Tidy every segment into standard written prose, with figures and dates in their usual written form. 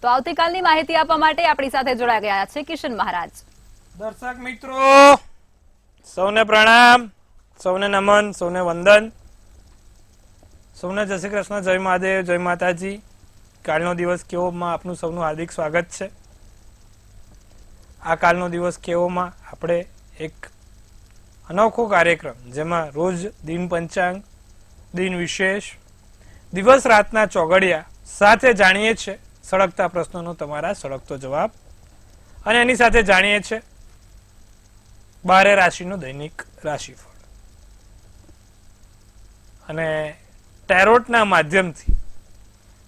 તો આવતીકાલની માહિતી આપવા માટે આપણી સાથે જોડાઈ ગયા છે કિશન મહારાજ. દર્શક મિત્રો સૌને પ્રણામ, સૌને નમન, સૌને વંદન, સૌને જય શ્રી કૃષ્ણ, જય મહાદેવ, જય માતાજી. કાલનો દિવસ કેવોમાં આપનું સૌનું હાર્દિક સ્વાગત છે. આ કાલનો દિવસ કેવોમાં આપણે એક અનોખો કાર્યક્રમ જેમાં રોજ દિન પંચાંગ, દિન વિશેષ, દિવસ રાતના ચોઘડિયા સાથે જાણીએ છીએ સળગતા પ્રશ્નોનો તમારા સળગતો જવાબ, અને એની સાથે જાણીએ છીએ 12 રાશિનું દૈનિક રાશિફળ અને ટેરોટના માધ્યમથી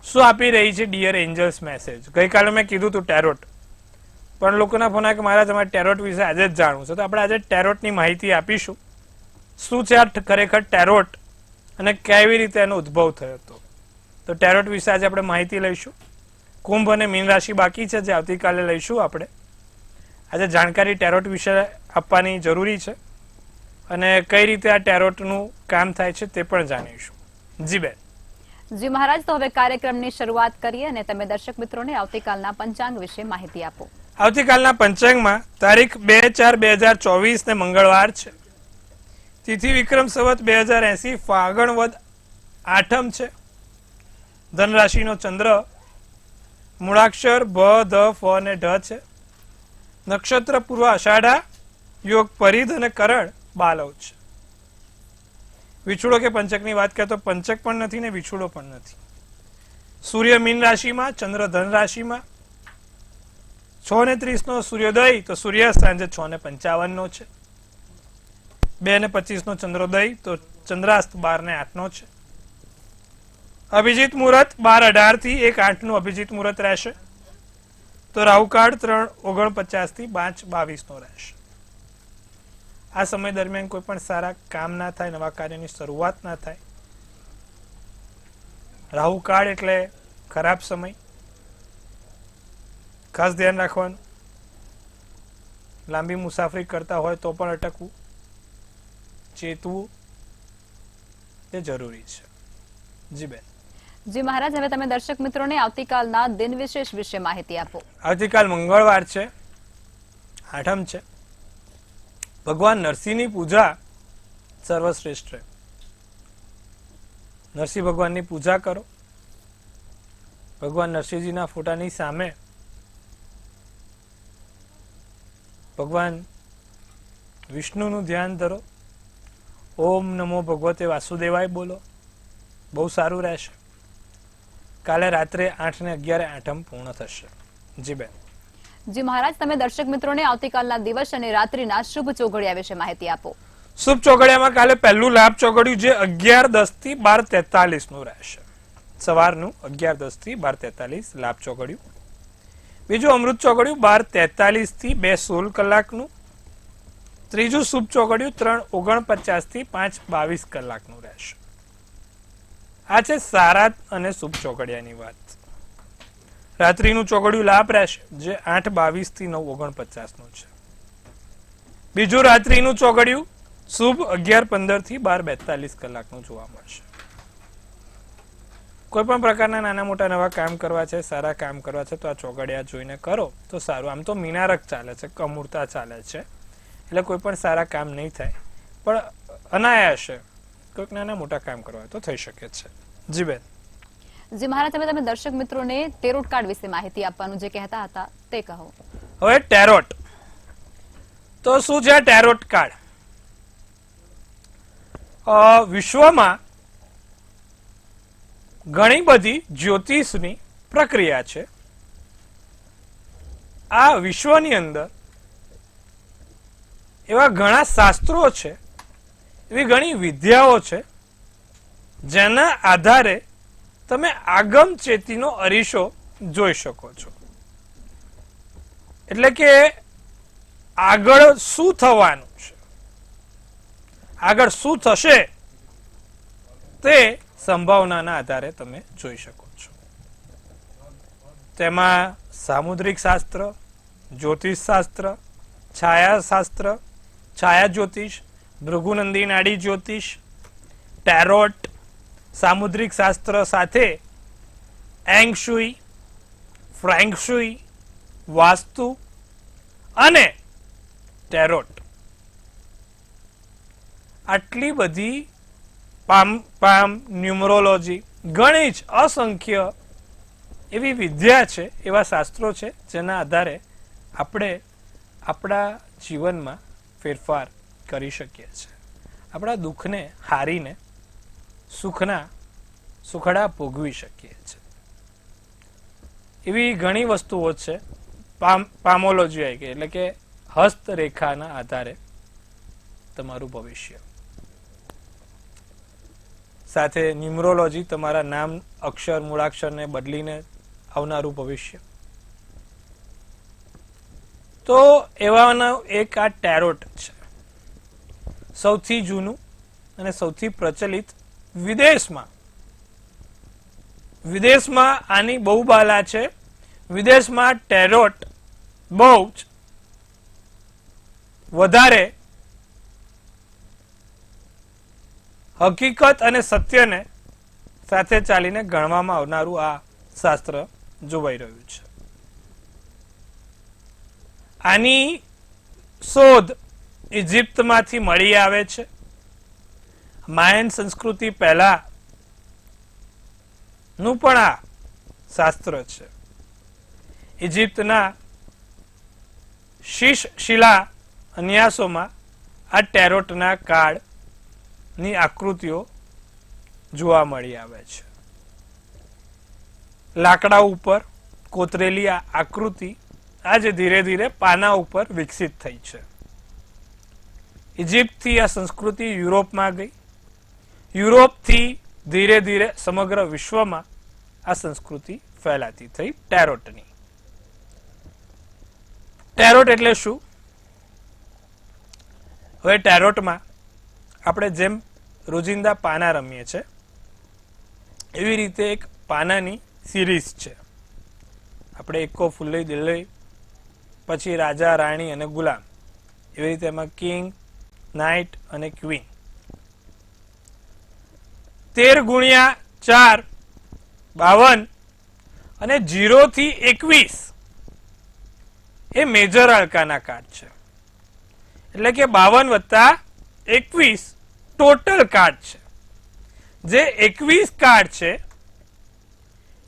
શું આપી રહી છે ડિયર એન્જલ્સ મેસેજ. ગઈકાલે મેં કીધું હતું ટેરોટ, પણ લોકોના ફોન આવ્યા કે મારા તમારે ટેરોટ વિશે આજે જ જાણવું છે, તો આપણે આજે ટેરોટની માહિતી આપીશું. શું છે આ ખરેખર ટેરોટ અને કેવી રીતે એનો ઉદ્ભવ થયો હતો, તો ટેરોટ વિશે આજે આપણે માહિતી લઈશું. કુંભ અને મીન રાશિ બાકી છે જે આવતીકાલે લઈશું. આપણે આજે જાણકારી ટેરોટ વિશે આપવાની જરૂરી છે અને કઈ રીતે આ ટેરોટનું કામ થાય છે તે પણ જાણીશું. જી બેન. જી મહારાજ, તો હવે કાર્યક્રમની શરૂઆત કરીએ અને તમે દર્શક મિત્રોને આવતીકાલના પંચાંગ વિશે માહિતી આપો. આવતીકાલના પંચાંગમાં તારીખ 2/4/2024 ને મંગળવાર છે. તિથિ વિક્રમ સંવત 2080 ફાગણ વદ આઠમ છે. ધન રાશિનો ચંદ્ર મૂળાક્ષર ભ, ધ, ફ અને ઢ છે. નક્ષત્ર પૂર્વ અષાઢા, યોગ પરિધ અને કરણ બાલવ છે. વિછુડો કે પંચકની વાત કરીએ તો પંચક પણ નથી ને વિછુડો પણ નથી. સૂર્ય મીન રાશિમાં, ચંદ્ર ધન રાશિમાં. 6:30 નો સૂર્યોદય, તો સૂર્યાસ્ત સાંજે 6:55 છે. 2:25 નો ચંદ્રોદય, તો ચંદ્રાસ્ત 12:08 છે. અભિજીત મુહૂર્ત 12:18 થી 1:08 નું અભિજીત મુહૂર્ત રહેશે. તો રાહુકાળ 3:49 થી 5:22 રહેશે. આ સમય દરમિયાન કોઈ પણ સારા કામ ના થાય, નવા કાર્યની શરૂઆત ના થાય. રાહુકાળ એટલે ખરાબ સમય, ખાસ ધ્યાન રાખવાનું. લાંબી મુસાફરી કરતા હોય તો પણ અટકવું, ચેતવું એ જરૂરી છે. જી બેન. જી મહારાજ, હવે તમે દર્શક મિત્રોને આવતીકાલના દિન વિશેષ વિશે માહિતી આપો. આવતીકાલ મંગળવાર છે, આઠમ છે. ભગવાન નરસિંહની પૂજા સર્વશ્રેષ્ઠ છે. નરસિંહ ભગવાનની પૂજા કરો. ભગવાન નરસિંહજીના ફોટાની સામે ભગવાન વિષ્ણુનું ધ્યાન ધરો. ઓમ નમો ભગવતે વાસુદેવાય બોલો. બહુ સારું રહેશે. કાલે રાત્રે 8:11 આઠમ પૂર્ણ થશે. જી બેન. જી મહારાજ, તમે દર્શક મિત્રોને આવતીકાલના દિવસ અને રાત્રિના શુભ ચોઘડિયા વિશે માહિતી આપો. શુભ ચોઘડિયામાં કાલે પહેલું લાભ ચોઘડિયું જે 11:10 થી 12:43 નું રહેશે. સવારનું 11:10 થી 12:43 લાભ ચોઘડિયું. બીજું અમૃત ચોઘડિયું 12:43 થી 2:16 કલાકનું. ત્રીજું શુભ ચોઘડિયું 3:49 થી 5:22 કલાકનું રહેશે. આ છે સારા અને શુભ ચોઘડિયાની વાત. રાત્રિનું ચોઘડિયું લાભ રહેશે જે 8:22 થી 9:49 નું છે. બીજું રાત્રિનું ચોઘડિયું શુભ 11:15 થી 12:42 કલાકનું જોવા મળશે. કોઈ પણ પ્રકારના નાના મોટા નવા કામ કરવા છે, સારા કામ કરવા છે, તો આ ચોઘડિયા જોઈને કરો તો સારું. આમ તો મીનારક ચાલે છે, કમૂરતા ચાલે છે, એટલે કોઈ પણ સારા કામ નહીં થાય, પણ અનાયાસે કોઈક નાના મોટા કામ કરવા તો થઈ શકે છે. જી બેન. જી મહારાજ, હવે તમે દર્શક મિત્રોને ટેરોટ કાર્ડ વિશે માહિતી આપવાનું જે કહેતા હતા તે કહો. હવે ટેરોટ તો શું છે? ટેરોટ કાર્ડ વિશ્વમાં ઘણી બધી જ્યોતિષની પ્રક્રિયા છે. આ વિશ્વની અંદર એવા ઘણા શાસ્ત્રો છે, એવી ઘણી વિદ્યાઓ છે જેના આધારે તમે આગમ ચેતીનો અરીસો જોઈ શકો છો. એટલે કે આગળ શું થવાનું છે, આગળ શું થશે તે સંભાવનાના આધારે તમે જોઈ શકો છો. તેમાં સામુદ્રિક શાસ્ત્ર, જ્યોતિષ શાસ્ત્ર, છાયા શાસ્ત્ર, છાયા જ્યોતિષ, ભૃગુનંદી નાડી જ્યોતિષ, ટેરોટ, સામુદ્રિક શાસ્ત્ર સાથે એંગ શુઈ, ફ્રેન્કશુઈ, વાસ્તુ અને ટેરોટ. આટલી બધી પામ ન્યુમરોલોજી, ઘણી જ અસંખ્ય એવી વિદ્યા છે, એવા શાસ્ત્રો છે જેના આધારે આપણે આપણા જીવનમાં ફેરફાર કરી શકીએ છીએ. આપણા દુઃખને હારીને સુખડા ભોગવી શકીએ છીએ. એવી ઘણી વસ્તુઓ છે. પામોલોજી આવી ગઈ, એટલે કે હસ્તરેખાના આધારે તમારું ભવિષ્ય. સાથે ન્યુમરોલોજી તમારા નામ, અક્ષર, મૂળાક્ષરને બદલીને આવનારું ભવિષ્ય. તો એવાનો એક આ ટેરોટ છે, સૌથી જૂનું અને સૌથી પ્રચલિત. વિદેશમાં આની બહુ બાલા છે. વિદેશમાં ટેરોટ બહુ જ વધારે હકીકત અને સત્યને સાથે ચાલીને ગણવામાં આવનારું આ શાસ્ત્ર જોવાઈ રહ્યું છે. આની શોધ ઇજિપ્તમાંથી મળી આવે છે. માયન સંસ્કૃતિ પહેલા નું પણ આ શાસ્ત્ર છે. ઇજિપ્તના શીશ શિલા અન્યાસોમાં આ ટેરોટના કાર્ડની આકૃતિઓ જોવા મળી આવે છે. લાકડા ઉપર કોતરેલી આ આકૃતિ આજે ધીરે ધીરે પાના ઉપર વિકસિત થઈ છે. ઇજિપ્તથી આ સંસ્કૃતિ યુરોપમાં ગઈ. યુરોપથી ધીરે ધીરે સમગ્ર વિશ્વમાં આ સંસ્કૃતિ ફેલાતી થઈ ટેરોટની. ટેરોટ એટલે શું? હવે ટેરોટમાં આપણે જેમ રોજિંદા પાના રમીએ છીએ એવી રીતે એક પાનાની સિરીઝ છે. આપણે એકો, ફુલ્લી, દિલ્હી, પછી રાજા, રાણી અને ગુલામ, એવી રીતે એમાં કિંગ, નાઇટ અને ક્વીન. 13 ગુણ્યા 4 52 અને 0 થી 21 એ મેજર આર્કાના કાર્ડ છે. એટલે કે 52 વત્તા 21 ટોટલ કાર્ડ છે. જે 21 કાર્ડ છે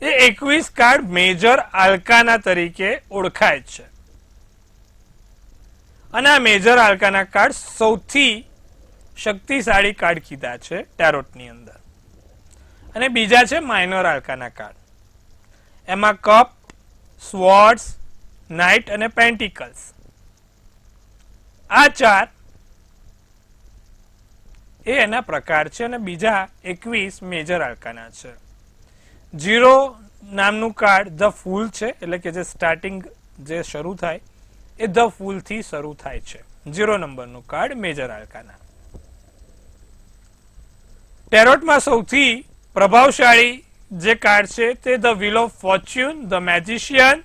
એ 21 કાર્ડ મેજર આર્કાના તરીકે ઓળખાય છે. અને આ મેજર આર્કાના કાર્ડ સૌથી શક્તિશાળી કાર્ડ કીધા છે ટેરોટની અંદર. અને બીજા છે માઇનર આર્કાના કાર્ડ. એમાં કપ, સ્વોર્ડ્સ, નાઇટ અને પેન્ટિકલ્સ. આ 4 એ એના પ્રકાર છે અને બીજા 21 મેજર આર્કાના છે. 0 નામનું કાર્ડ ધ ફૂલ છે, એટલે કે જે સ્ટાર્ટિંગ જે શરૂ થાય એ ધ ફૂલ થી શરૂ થાય છે. 0 નંબરનું કાર્ડ મેજર આર્કાના. ટેરોટમાં સૌથી પ્રભાવશાળી જે કાર્ડ છે તે the wheel of Fortune, the magician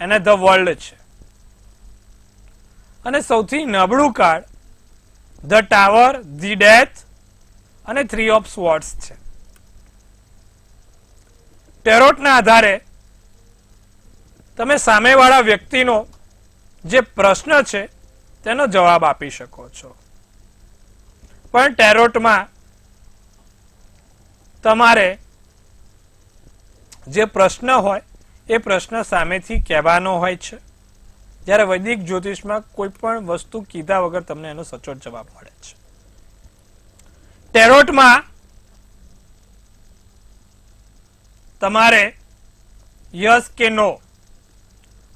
અને ધ વર્લ્ડ છે. અને સૌથી નબળું card the tower, the death અને 3 ઓફ સ્વોર્ડ્સ છે. ટેરોટના આધારે તમે સામેવાળા વ્યક્તિનો જે પ્રશ્ન છે તેનો જવાબ આપી શકો છો. પણ ટેરોટમાં તમારે જે પ્રશ્ન હોય એ પ્રશ્ન સામેથી કહેવાનો હોય છે. જ્યારે વૈદિક જ્યોતિષમાં કોઈ પણ વસ્તુ કીધા વગર તમને એનો સચોટ જવાબ મળે છે. ટેરોટમાં તમારે યસ કે નો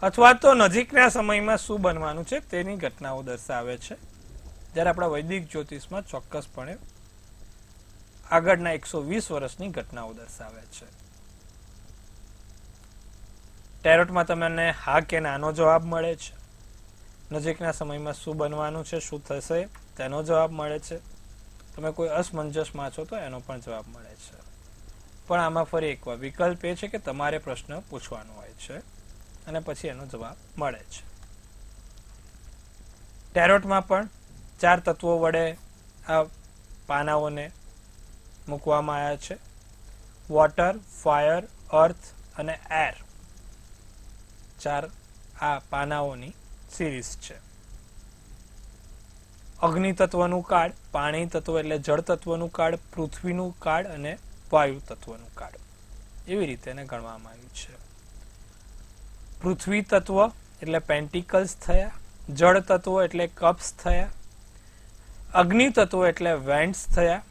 અથવા તો નજીકના સમયમાં શું બનવાનું છે તેની ઘટનાઓ દર્શાવે છે. જ્યારે આપણા વૈદિક જ્યોતિષમાં ચોક્કસપણે આગળના 120 વર્ષની ઘટનાઓ દર્શાવે છે. ટેરોટમાં તમને હા કે નાનો જવાબ મળે છે. નજીકના સમયમાં શું બનવાનું છે, શું થશે તેનો જવાબ મળે છે. તમે કોઈ અસમંજસમાં છો તો એનો પણ જવાબ મળે છે. પણ આમાં ફરી એકવાર વિકલ્પ એ છે કે તમારે પ્રશ્ન પૂછવાનો હોય છે અને પછી એનો જવાબ મળે છે. ટેરોટમાં પણ 4 તત્વો વડે આ પાનાઓને મૂકવામાં આવ્યા છે. વોટર, ફાયર, અર્થ અને એર, 4 આ પાનાઓની સિરીઝ છે. અગ્નિ તત્વનું કાર્ડ, પાણી તત્વ એટલે જળ તત્વનું કાર્ડ, પૃથ્વીનું કાર્ડ અને વાયુ તત્વનું કાર્ડ, એવી રીતે એને ગણવામાં આવ્યું છે. પૃથ્વી તત્વ એટલે પેન્ટિકલ્સ થયા, જળ તત્વ એટલે કપ્સ થયા, અગ્નિ તત્વ એટલે વેન્ટ્સ થયા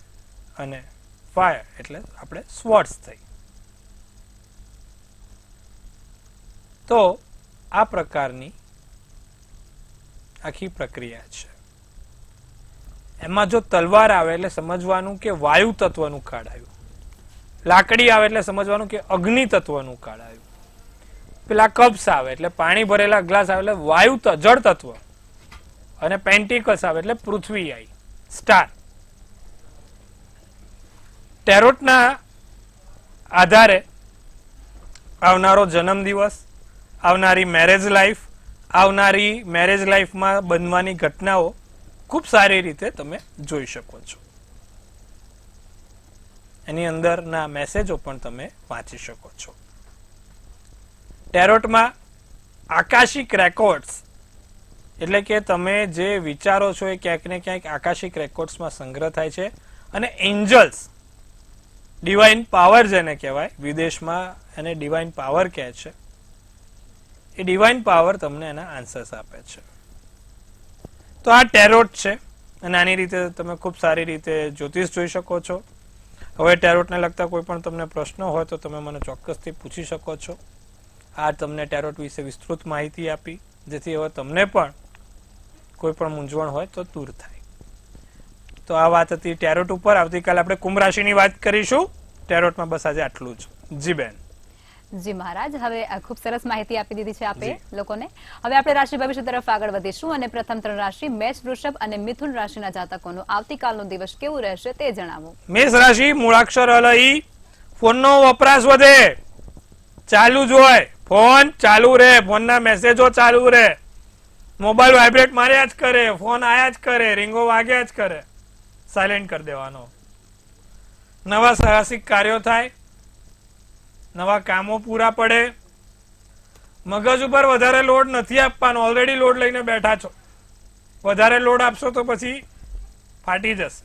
અને ફાયર એટલે આપણે સ્વોર્ડ્સ થઈ. તો આ પ્રકારની આખી પ્રક્રિયા છે. એમાં જો તલવાર આવે એટલે સમજવાનું કે વાયુ તત્વનું કાર્ડ આવ્યું, લાકડી આવે એટલે સમજવાનું કે અગ્નિ તત્વનું કાર્ડ આવ્યું, પેલા કપ્સ આવે એટલે પાણી ભરેલા ગ્લાસ આવે એટલે વાયુ જળ તત્વ, અને પેન્ટિકલ્સ આવે એટલે પૃથ્વી આવી, સ્ટાર. ટેરોટના આધારે આવનારો જન્મદિવસ, આવનારી મેરેજ લાઈફ, આવનારી મેરેજ લાઈફમાં બનવાની ઘટનાઓ ખૂબ સારી રીતે તમે જોઈ શકો છો. એની અંદરના મેસેજો પણ તમે વાંચી શકો છો. ટેરોટમાં આકાશિક રેકોર્ડ્સ એટલે કે તમે જે વિચારો છો એ ક્યાંક ને ક્યાંક આકાશિક રેકોર્ડ્સમાં સંગ્રહ થાય છે, અને એન્જલ્સ, ડિવાઇન પાવર જેને કહેવાય, વિદેશમાં એને ડિવાઇન પાવર કહે છે, એ ડિવાઇન પાવર તમને એના આન્સર્સ આપે છે. તો આ ટેરોટ છે, અને આની રીતે તમે ખૂબ સારી રીતે જ્યોતિષ જોઈ શકો છો. હવે ટેરોટને લગતા કોઈ પણ તમને પ્રશ્નો હોય તો તમે મને ચોક્કસથી પૂછી શકો છો. આ તમને ટેરોટ વિશે વિસ્તૃત માહિતી આપી, જેથી હવે તમને પણ કોઈ પણ મૂંઝવણ હોય તો દૂર થાય. તો આ વાત હતી ટેરોટ ઉપર. આવતીકાલે આપણે કુંભ રાશિની વાત કરીશું. ટેરોટમાં બસ આજે આટલું જ. જી બેન. જી મહારાજ, હવે ખૂબ સરસ માહિતી આપી દીધી છે આપે લોકોને. હવે આપણે રાશિ ભવિષ્ય તરફ આગળ વધીશું અને પ્રથમ 3 રાશિ મેષ, વૃષભ અને મિથુન રાશિના જાતકોનો આવતીકાલનો દિવસ કેવું રહેશે તે જણાવો. મેષ રાશિ, મૂળાક્ષર અલઈ. ફોનનો વપરાશ વધે, ચાલુ જ હોય, ફોન ચાલુ રહે, ફોનના મેસેજો ચાલુ રહે, મોબાઈલ વાઇબ્રેટ માર્યા જ કરે, ફોન આયા જ કરે, રીંગો વાગ્યા જ કરે, સાયલેન્ટ કરી દેવાનો. નવા સાહસિક કાર્યો થાય, નવા કામો પૂરા પડે. મગજ ઉપર વધારે લોડ નથી આપવાનો, ઓલરેડી લોડ લઈને બેઠા છો. વધારે લોડ આપશો તો પછી ફાટી જશે.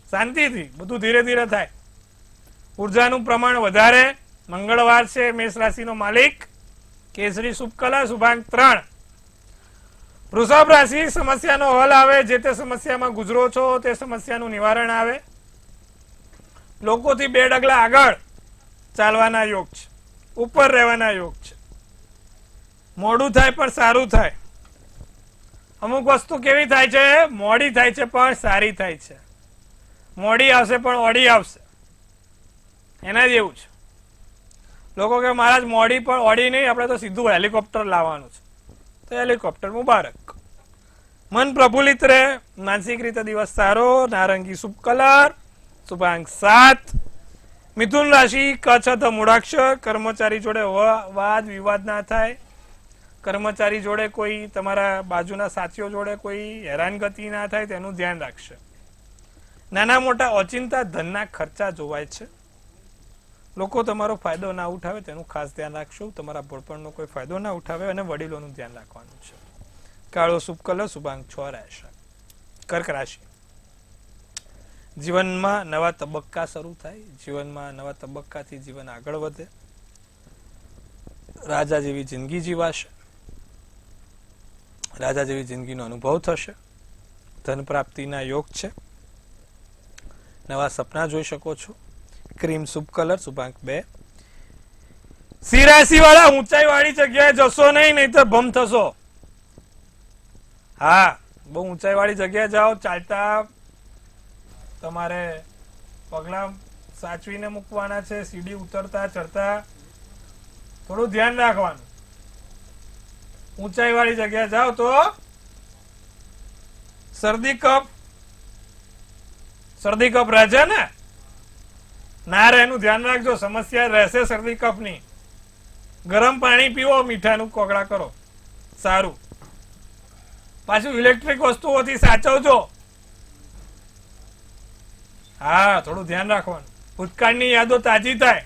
શાંતિથી બધું ધીરે ધીરે થાય. ઉર્જાનું પ્રમાણ વધારે. મંગળવાર છે, મેષ રાશિનો માલિક, કેસરી શુભ કલર, શુભાંક 3. વૃષભ રાશિ, સમસ્યાનો હલ આવે, જે તે સમસ્યામાં ગુજરો છો તે સમસ્યાનું નિવારણ આવે. લોકોથી 2 ડગલા આગળ ચાલવાના યોગ છે, ઉપર રહેવાના યોગ છે. મોડું થાય પણ સારું થાય. અમુક વસ્તુ કેવી થાય છે? મોડી થાય છે પણ સારી થાય છે. મોડી આવશે પણ ઓડી આવશે, એના જેવું છે. લોકો કે મહારાજ મોડી પણ ઓડી નહીં, આપણે તો સીધું હેલિકોપ્ટર લાવવાનું છે. તો હેલિકોપ્ટર મુબારક. મન પ્રફુલ્લિત રહે, માનસિક રીતે દિવસ સારો. નારંગી શુભ કલર, શુભાંક 7. મિથુન રાશિ, કચ્છ મૂળાક્ષર. કર્મચારી જોડે વાદ વિવાદ ના થાય. કર્મચારી જોડે કોઈ, તમારા બાજુના સાથીઓ જોડે કોઈ હેરાનગતિ ના થાય તેનું ધ્યાન રાખશે. નાના મોટા ઓચિંતા ધનના ખર્ચા જોવાય છે. લોકો તમારો ફાયદો ના ઉઠાવે તેનું ખાસ ધ્યાન રાખશું. તમારા ભણપણનો કોઈ ફાયદો ના ઉઠાવે, અને વડીલોનું ધ્યાન રાખવાનું છે. કાળો શુભ કલર, શુભાંક 6 રહેશે. કર્ક રાશિ, જીવનમાં નવા તબક્કા શરૂ થાય. જીવનમાં નવા તબક્કાથી જીવન આગળ વધે. રાજા જેવી જિંદગી જીવાશે. રાજા જેવી જિંદગીનો અનુભવ થશે. ધન પ્રાપ્તિના યોગ છે. નવા સપના જોઈ શકો છો. ક્રીમ શુભ કલર, શુભાંક 2. સિંહ રાશિ વાળા, ઊંચાઈ વાળી જગ્યાએ જશો નહીં, નહીતર ભમ થશો. હા, બહુ ઊંચાઈ વાળી જગ્યાએ જાઓ, ચાલતા તમારે પગલા સાચવીને મૂકવાના છે. સીડી ઉતરતા ચડતા થોડું ધ્યાન રાખવાનું. ઊંચાઈ વાળી જગ્યાએ જાઓ તો શરદી કફ રહે ને, ના રહે એનું ધ્યાન રાખજો. સમસ્યા રહેશે શરદી કફની. ગરમ પાણી પીવો, મીઠાનું કોગળા કરો, સારું. પાછું ઇલેક્ટ્રિક વસ્તુઓથી સાચવજો. હા, થોડું ધ્યાન રાખવાનું. ભૂતકાળની યાદો તાજી થાય.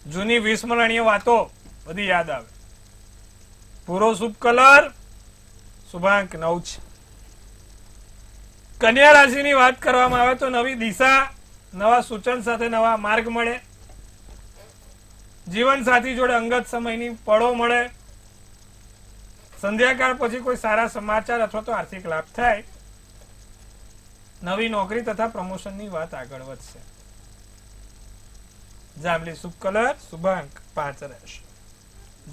જૂની વિસ્મરણીય વાતો બધી યાદ આવે. પૂરો શુભ કલર શુભાંક 9 છે. કન્યા રાશિની વાત કરવામાં આવે તો નવી દિશા, નવા સૂચન સાથે નવા માર્ગ મળે. જીવન સાથી જોડે અંગત સમયની પળો મળે. સંધ્યાકાળ પછી કોઈ સારા સમાચાર અથવા તો આર્થિક લાભ થાય. નવી નોકરી તથા પ્રમોશનની વાત આગળ વધશે. જાંબલી શુભ કલર શુભાંક 5 રહેશે.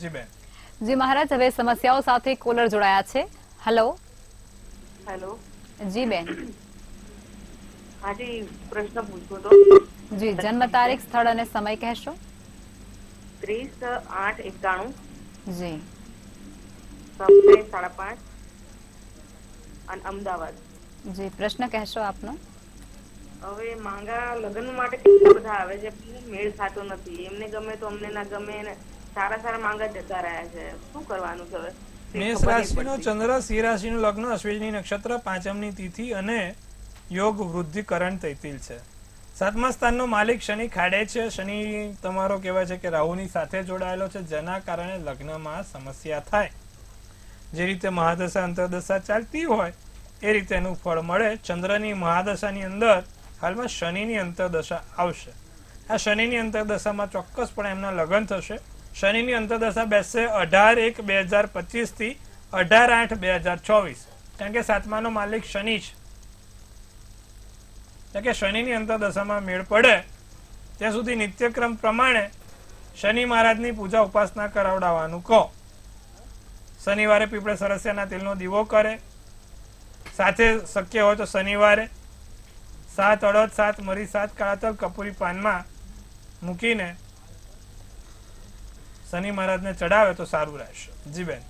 જી બેન. જી મહારાજ, હવે સમસ્યાઓ સાથે કોલર જોડાયા છે. હેલો. હેલો. જી બેન. હાજી, પ્રશ્ન પૂછવો તો. જી, જન્મ તારીખ, સ્થળ અને સમય કહેશો? 30/8/91. જી. સવારે 5:30 અને અમદાવાદ. જી, પ્રશ્ન કહેશો આપનો? હવે માંગા લગ્ન માટે કેટલા બધા આવે છે, મેળ ખાતો નથી. એમને ગમે તો અમને ના ગમે ને સારા સારા માંગા જતા રહ્યા છે. શું કરવાનું છે હવે? મેષ રાશિનો ચંદ્ર, સિંહ રાશિનું લગ્ન, અશ્વિની નક્ષત્ર, પાંચમની તિથિ અને યોગ વૃદ્ધિકરણ તૈતિલ છે. 7મા સ્થાનનો માલિક શનિ ખાડે છે. શનિ તમારો કહેવાય છે કે રાહુની સાથે જોડાયેલો છે, જેના કારણે લગ્નમાં સમસ્યા થાય. જે રીતે મહાદશા અંતરદશા ચાલતી હોય એ રીતે એનું ફળ મળે. ચંદ્રની મહાદશાની અંદર હાલમાં શનિની અંતરદશા આવશે. આ શનિની અંતરદશામાં ચોક્કસપણે એમના લગ્ન થશે. શનિની અંતરદશા બેસશે 18/1/2025 થી 18/8/2024. કારણ કે 7માનો માલિક શનિ છે. એટલે કે શનિની અંતરદશામાં મેળ પડે ત્યાં સુધી નિત્યક્રમ પ્રમાણે શનિ મહારાજની પૂજા ઉપાસના કરાવડાવવાનું કહો. શનિવારે પીપળે સરસ્યાના તેલનો દીવો કરે. સાથે શક્ય હોય તો શનિવારે 7 અડદ, 7 મરી, 7 કાળા તલ કપૂરી પાનમાં મૂકીને શનિ મહારાજને ચડાવે તો સારું રહેશે. જી બેન.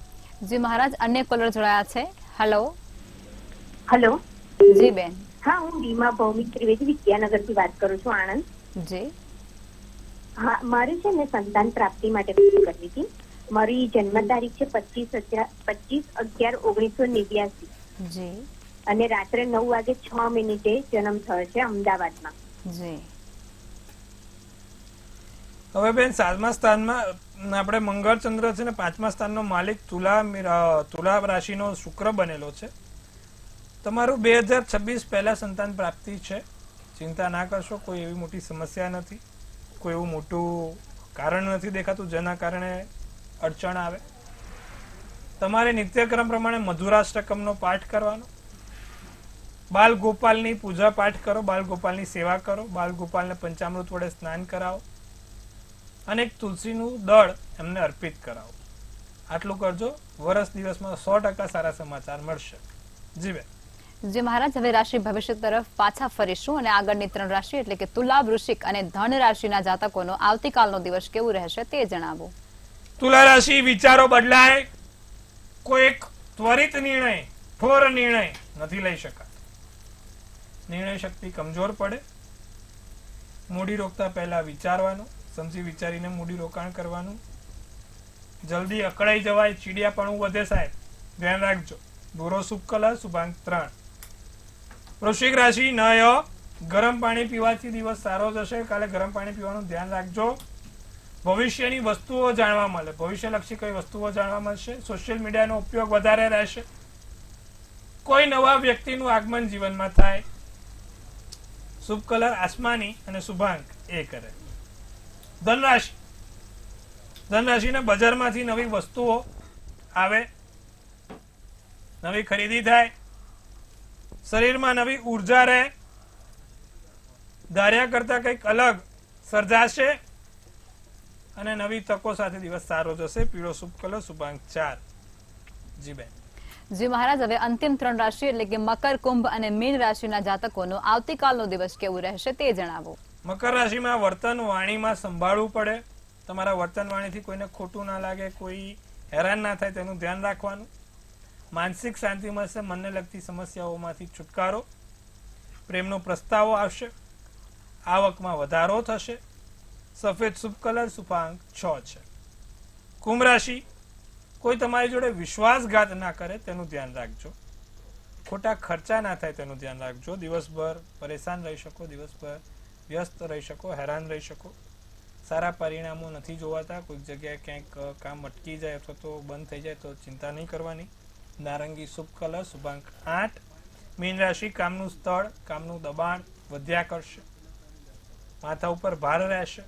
જી મહારાજ, અન્ય કોલર જોડાયા છે. હેલો. હેલો. જી બેન. હા, હું રીમા ભૌમિક ત્રિવેદી વિદ્યાનગરથી વાત કરું છું, આણંદ. જી. હા, મારે છે ને સંતાન પ્રાપ્તિ માટે પૂછ કરવી હતી. મારી જન્મ તારીખ છે 25/11/1989 જી. અને રાત્રે 9:06 જન્મ થયો છે અમદાવાદમાં. જી. હવે બેન, 7મા સ્થાનમાં આપણે મંગળ ચંદ્ર છે ને 5મા સ્થાનનો માલિક તુલા રાશિનો શુક્ર બનેલો છે. તમારું 2026 પહેલા સંતાન પ્રાપ્તિ છે. ચિંતા ના કરશો. કોઈ એવી મોટી સમસ્યા નથી, કોઈ એવું મોટું કારણ નથી દેખાતું જેના કારણે અડચણ આવે. તમારે નિત્યક્રમ પ્રમાણે મધુરાષ્ટકમનો પાઠ કરવાનો. બાલ ગોપાલની પૂજા પાઠ કરો, બાલ ગોપાલની સેવા કરો, બાલ ગોપાલને પંચામૃત વડે સ્નાન કરાવો અને એક તુલસીનું દળ એમને અર્પિત કરાવો. આટલું કરજો. વર્ષ દિવસમાં 100% સારા સમાચાર મળશે. જી બેન. જી મહારાજ, હવે રાશિ ભવિષ્ય તરફ પાછા ફરીશું અને આગળની 3 રાશિ એટલે કે તુલા, વૃશ્ચિક અને ધન રાશિના જાતકોનો આવતીકાલનો દિવસ કેવું રહેશે તે જણાવો. તુલા રાશિ, વિચારો બદલાય. કોઈ એક ત્વરિત નિર્ણય, ઠોર નિર્ણય નથી લઈ શકાતો. નિર્ણય શક્તિ કમજોર પડે. મૂડી રોકતા પહેલા વિચારવાનું, સમજી વિચારીને મૂડી રોકાણ કરવાનું. જલ્દી અકળાઈ જવાય, ચીડિયાપણું વધે સાહેબ, ધ્યાન રાખજો. ભૂરો શુભ કલર શુભાંક 3. વૃશ્ચિક રાશિ, નય ગરમ પાણી પીવાથી દિવસ સારો જશે. કાલે ગરમ પાણી પીવાનું ધ્યાન રાખજો. ભવિષ્યની વસ્તુઓ જાણવા મળે, ભવિષ્યલક્ષી કઈ વસ્તુઓ જાણવા મળશે. સોશિયલ મીડિયાનો ઉપયોગ વધારે રહેશે. કોઈ નવા વ્યક્તિનું આગમન જીવનમાં થાય. શુભ કલર આસમાની અને શુભાંક 1 કરે. ધનરાશિ, ધનરાશિના બજારમાંથી નવી વસ્તુઓ આવે, નવી ખરીદી થાય, શરીરમાં નવી ઉર્જા રહે, ધાર્યા કરતા કંઈક અલગ સર્જાશે અને નવી તકો સાથે દિવસ સારો જશે. પીળો શુભ કલર શુભાંક 4. જી બેન. જી મહારાજ, હવે અંતિમ 3 રાશિ એટલે કે મકર, કુંભ અને મીન રાશિના જાતકોનો આવતીકાલનો દિવસ કેવું રહેશે તે જણાવો. મકર રાશિમાં વર્તન વાણીમાં સંભાળવું પડે. તમારા વર્તન વાણીથી કોઈને ખોટું ના લાગે, કોઈ હેરાન ના થાય તેનું ધ્યાન રાખવાનું. માનસિક શાંતિ મળશે. મનને લગતી સમસ્યાઓમાંથી છુટકારો. પ્રેમનો પ્રસ્તાવો આવશે. આવકમાં વધારો થશે. સફેદ શુભ કલર શુભાંક 6 છે. કુંભ રાશિ, કોઈ તમારી જોડે વિશ્વાસઘાત ના કરે તેનું ધ્યાન રાખજો. ખોટા ખર્ચા ના થાય તેનું ધ્યાન રાખજો. દિવસભર પરેશાન રહી શકો, દિવસભર વ્યસ્ત રહી શકો, હેરાન રહી શકો. સારા પરિણામો નથી જોવાતા. કોઈક જગ્યાએ ક્યાંક કામ અટકી જાય અથવા તો બંધ થઈ જાય તો ચિંતા નહીં કરવાની. નારંગી શુભ કલર, શુભાંક 8. મીન રાશિ, કામનું સ્થળ, કામનું દબાણ વધ્યા કરશે. માથા ઉપર ભાર રહેશે.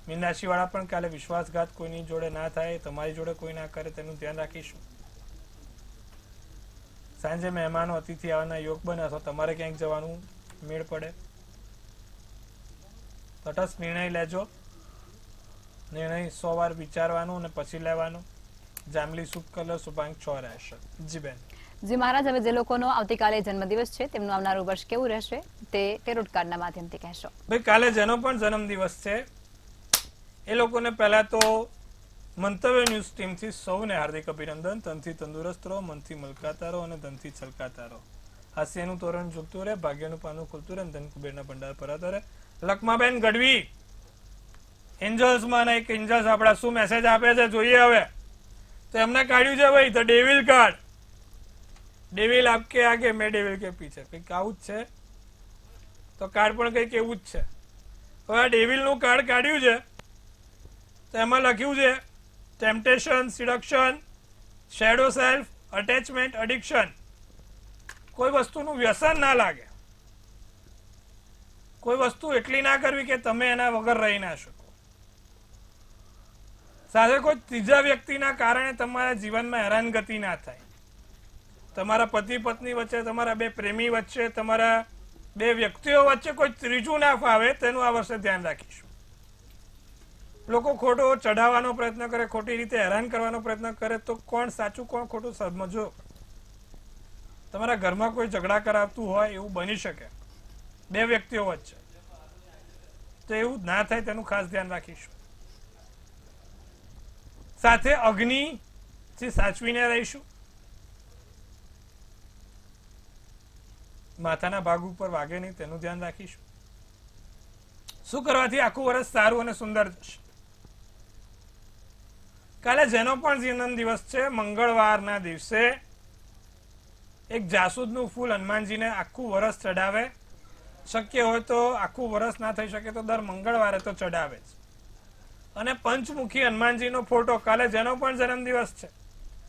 મીન રાશિ વાળા પણ કાલે વિશ્વાસઘાત કોઈની જોડે ના થાય, તમારી જોડે કોઈ ના કરે તેનું ધ્યાન રાખીશું. સાંજે મહેમાનો અતિથિ આવવાના યોગ બને અથવા તમારે ક્યાંક જવાનું મેળ પડે. તટસ્થ નિર્ણય લેજો. નિર્ણય 100 વાર વિચારવાનો અને પછી લેવાનો. જાંબલી શુભ કલર, શુભાંક 6 રહેશે. જી બેન. જી મહારાજ, હવે જે લોકોનો આવતીકાલે જન્મદિવસ છે તેમનું આવનારું વર્ષ કેવું રહેશે તે ટેરોટ કાર્ડના માધ્યમથી કહેશો. ભાઈ કાલે જેનો પણ જન્મદિવસ છે એ લોકોને પહેલા તો મંતવ્ય ન્યૂઝ ટીમથી સૌને હાર્દિક અભિનંદન. તનથી તંદુરસ્ત રહો, મનથી મલકાતા રહો અને ધનથી છલકાતા રહો. હાસ્યનું તોરણ ઝૂલતું રહે, ભાગ્યનું પાનું ખુલતું રહે અને ધન કુબેરના ભંડાર ભરાતા રહે. લખમાબેન ગઢવી એન્જલ્સમાં એક એન્જલ્સ આપણા શું મેસેજ આપે છે જોઈએ હવે. તો એમને કાઢ્યું છે ભાઈ ધ ડેવિલ કાર્ડ. ડેવિલ આપકે આગે મેં ડેવિલ કે પીછે, કંઈક આવું જ છે. તો કાર્ડ પણ કંઈક એવું જ છે. હવે આ ડેવિલનું કાર્ડ કાઢ્યું છે તો એમાં લખ્યું છે temptation, seduction, shadow self, attachment, addiction. કોઈ વસ્તુનું વ્યસન ના લાગે. કોઈ વસ્તુ એટલી ના કરવી કે તમે એના વગર રહી ના શકો. સાથે કોઈ ત્રીજા વ્યક્તિના કારણે તમારા જીવનમાં હેરાનગતિ ના થાય. તમારા પતિ પત્ની વચ્ચે, તમારા બે પ્રેમી વચ્ચે, તમારા બે વ્યક્તિઓ વચ્ચે કોઈ ત્રીજું ના ફાવે તેનું આ વર્ષે ધ્યાન રાખીશું. લોકો ખોટો ચઢાવવાનો પ્રયત્ન કરે, ખોટી રીતે હેરાન કરવાનો પ્રયત્ન કરે તો કોણ સાચું કોણ ખોટું સમજો. તમારા ઘરમાં કોઈ ઝઘડા કરાવતું હોય એવું બની શકે બે વ્યક્તિઓ વચ્ચે, તો એવું ના થાય તેનું ખાસ ધ્યાન રાખીશું. સાથે અગ્નિથી સાચવીને રહીશું. માથાના ભાગ ઉપર વાગે નહીં તેનું ધ્યાન રાખીશું. શું કરવાથી આખું વર્ષ સારું અને સુંદર જશે. કાલે જેનો પણ જન્મ દિવસ છે મંગળવારના દિવસે એક જાસૂદનું ફૂલ હનુમાનજીને આખું વર્ષ ચડાવે. શક્ય હોય તો આખું વર્ષ ના થઈ શકે તો દર મંગળવારે તો ચડાવે જ. અને પંચમુખી હનુમાનજીનો ફોટો, કાલે જેનો પણ જન્મદિવસ છે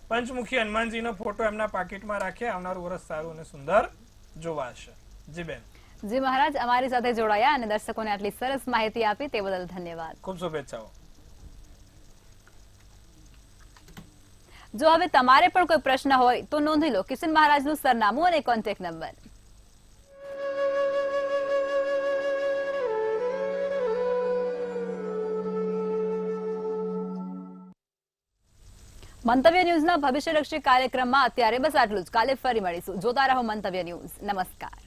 પંચમુખી હનુમાનજીનો ફોટો એમના પાકીટમાં રાખે. આવનારું વર્ષ સારું અને સુંદર જોવાશે. જી બેન. જી મહારાજ, અમારી સાથે જોડાયા અને દર્શકોને આટલી સરસ માહિતી આપી તે બદલ ધન્યવાદ. ખૂબ શુભેચ્છાઓ. જો હવે તમારે પણ કોઈ પ્રશ્ન હોય તો નોંધી લો કિશન મહારાજનું સરનામું અને કોન્ટેક્ટ નંબર. મંતવ્ય ન્યૂઝના ભવિષ્યલક્ષી કાર્યક્રમમાં અત્યારે બસ આટલું જ. કાલે ફરી મળીશું. જોતા રહો મંતવ્ય ન્યૂઝ. નમસ્કાર.